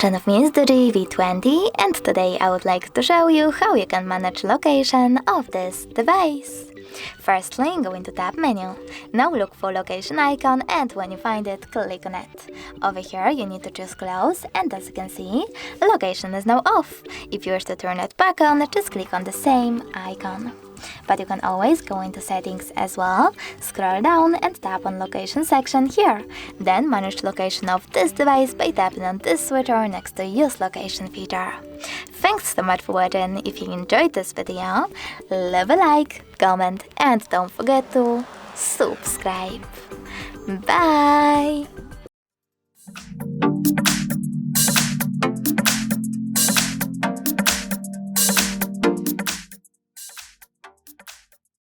Friend of me is DOOGEE V20, and today I would like to show you how you can manage location of this device. Firstly, go into tab menu. Now look for location icon, and when you find it, click on it. Over here you need to choose close, and as you can see, location is now off. If you wish to turn it back on, just click on the same icon. But you can always go into settings as well, scroll down and tap on location section here. Then manage location of this device by tapping on this switcher next to use location feature. Thanks so much for watching. If you enjoyed this video, leave a like, comment and don't forget to subscribe. Bye!